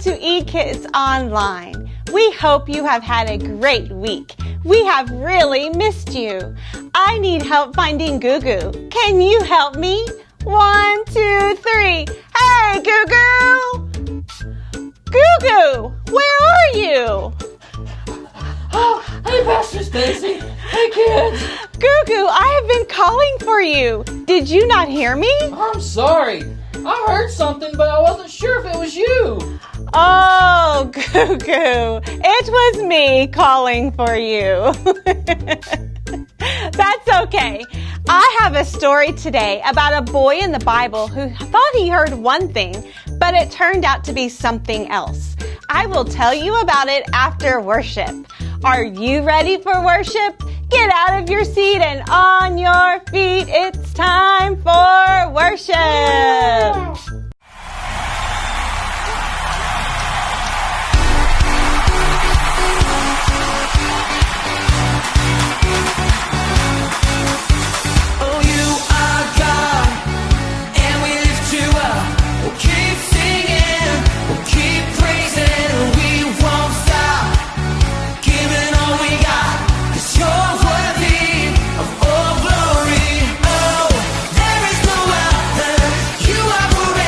to eKIDS Online. We hope you have had a great week. We have really missed you. I need help finding GooGoo. Can you help me? 1, 2, 3. Hey, GooGoo! GooGoo, where are you? Oh, hey, Pastor Stacy. Hey, kids. GooGoo, I have been calling for you. Did you not hear me? I'm sorry. I heard something, but I wasn't sure if it was you. Oh, GooGoo, it was me calling for you. That's okay. I have a story today about a boy in the Bible who thought he heard one thing, but it turned out to be something else. I will tell you about it after worship. Are you ready for worship? Get out of your seat and on your feet. It's time for worship. There is no other. You are forever.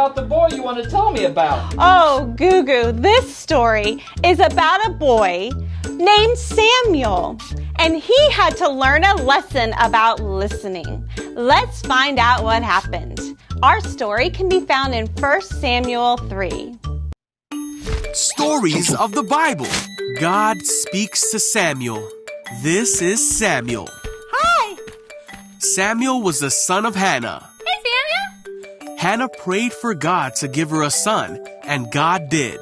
about the boy you want to tell me about. Oh, GooGoo, this story is about a boy named Samuel, and he had to learn a lesson about listening. Let's find out what happened. Our story can be found in 1 Samuel 3. Stories of the Bible. God speaks to Samuel. This is Samuel. Hi! Samuel was the son of Hannah. Hey, Samuel! Hannah prayed for God to give her a son, and God did.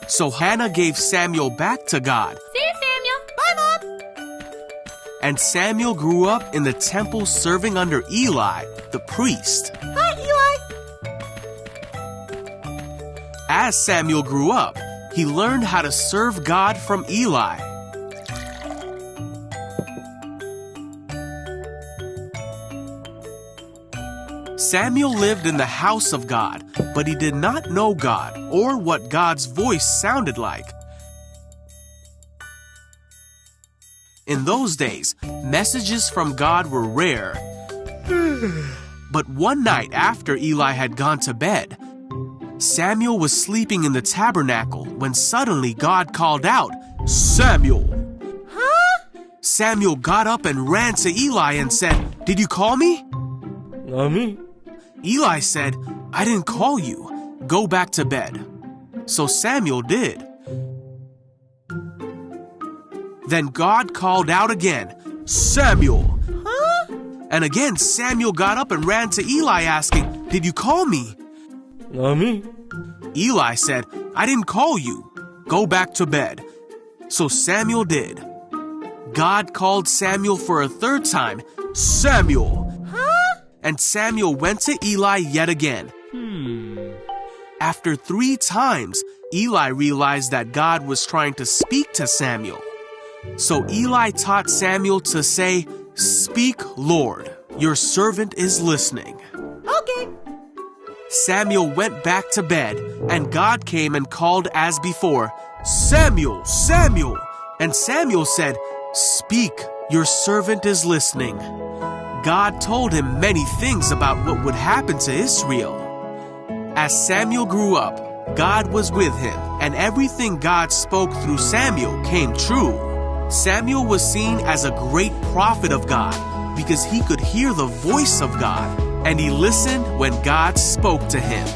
So Hannah gave Samuel back to God. See you, Samuel. Bye, Mom. And Samuel grew up in the temple serving under Eli, the priest. Hi, Eli. As Samuel grew up, he learned how to serve God from Eli. Samuel lived in the house of God, but he did not know God or what God's voice sounded like. In those days, messages from God were rare. But one night after Eli had gone to bed, Samuel was sleeping in the tabernacle when suddenly God called out, "Samuel!" Huh? Samuel got up and ran to Eli and said, "Did you call me?" Mommy? Eli said, "I didn't call you. Go back to bed." So Samuel did. Then God called out again, "Samuel!" Huh? And again Samuel got up and ran to Eli asking, "Did you call me?" Mommy? Eli said, "I didn't call you. Go back to bed." So Samuel did. God called Samuel for a third time, "Samuel!" Huh? And Samuel went to Eli yet again. After 3 times, Eli realized that God was trying to speak to Samuel. So Eli taught Samuel to say, "Speak, Lord, your servant is listening." Okay. Samuel went back to bed, and God came and called as before, "Samuel, Samuel!" And Samuel said, "Speak, your servant is listening." God told him many things about what would happen to Israel. As Samuel grew up, God was with him, and everything God spoke through Samuel came true. Samuel was seen as a great prophet of God because he could hear the voice of God, and he listened when God spoke to him.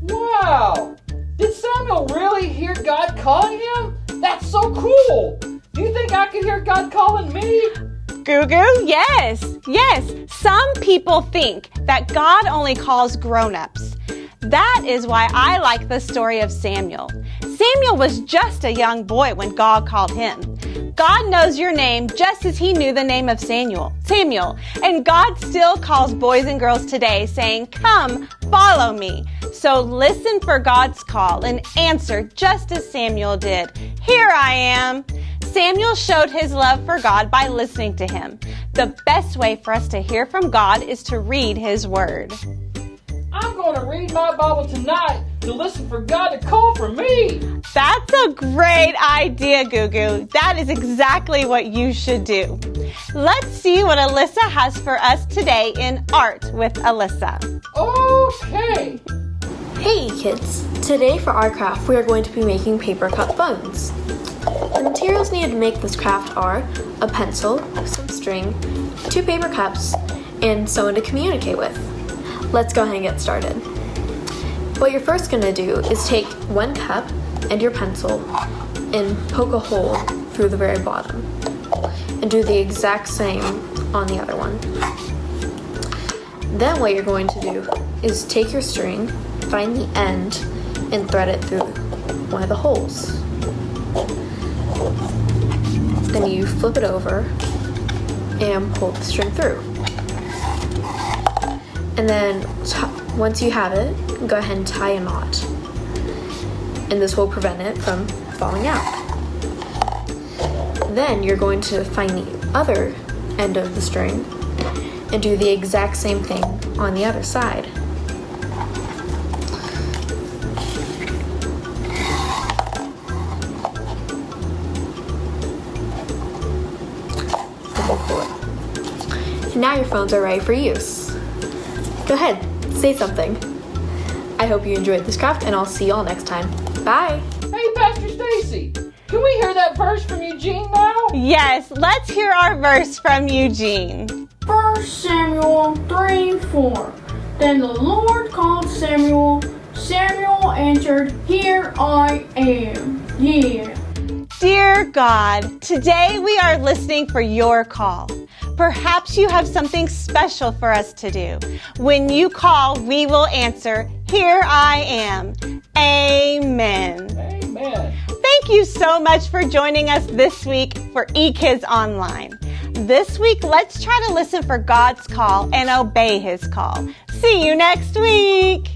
Wow! Did Samuel really hear God calling him? That's so cool! Do you think I could hear God calling me? GooGoo, yes. Some people think that God only calls grown-ups. That is why I like the story of Samuel. Samuel was just a young boy when God called him. God knows your name just as he knew the name of Samuel. And God still calls boys and girls today saying, "Come, follow me." So listen for God's call and answer just as Samuel did. "Here I am." Samuel showed his love for God by listening to him. The best way for us to hear from God is to read his word. I'm going to read my Bible tonight to listen for God to call for me. That's a great idea, GooGoo. That is exactly what you should do. Let's see what Alyssa has for us today in Art with Alyssa. Okay. Hey kids! Today for our craft we are going to be making paper cup bones. The materials needed to make this craft are a pencil, some string, 2 paper cups, and someone to communicate with. Let's go ahead and get started. What you're first going to do is take 1 cup and your pencil and poke a hole through the very bottom and do the exact same on the other one. Then what you're going to do is take your string, find the end, and thread it through one of the holes. Then you flip it over and pull the string through. And then once you have it, go ahead and tie a knot. And this will prevent it from falling out. Then you're going to find the other end of the string and do the exact same thing on the other side. now your phones are ready for use. Go ahead, say something. I hope you enjoyed this craft, and I'll see y'all next time. Bye! Hey, Pastor Stacy, can we hear that verse from Eugene now? Yes, let's hear our verse from Eugene. 1 Samuel 3:4. Then the Lord called Samuel. Samuel answered, "Here I am." Yeah. Dear God, today we are listening for your call. Perhaps you have something special for us to do. When you call, we will answer, "Here I am." Amen. Amen. Thank you so much for joining us this week for eKIDS Online. This week, let's try to listen for God's call and obey His call. See you next week.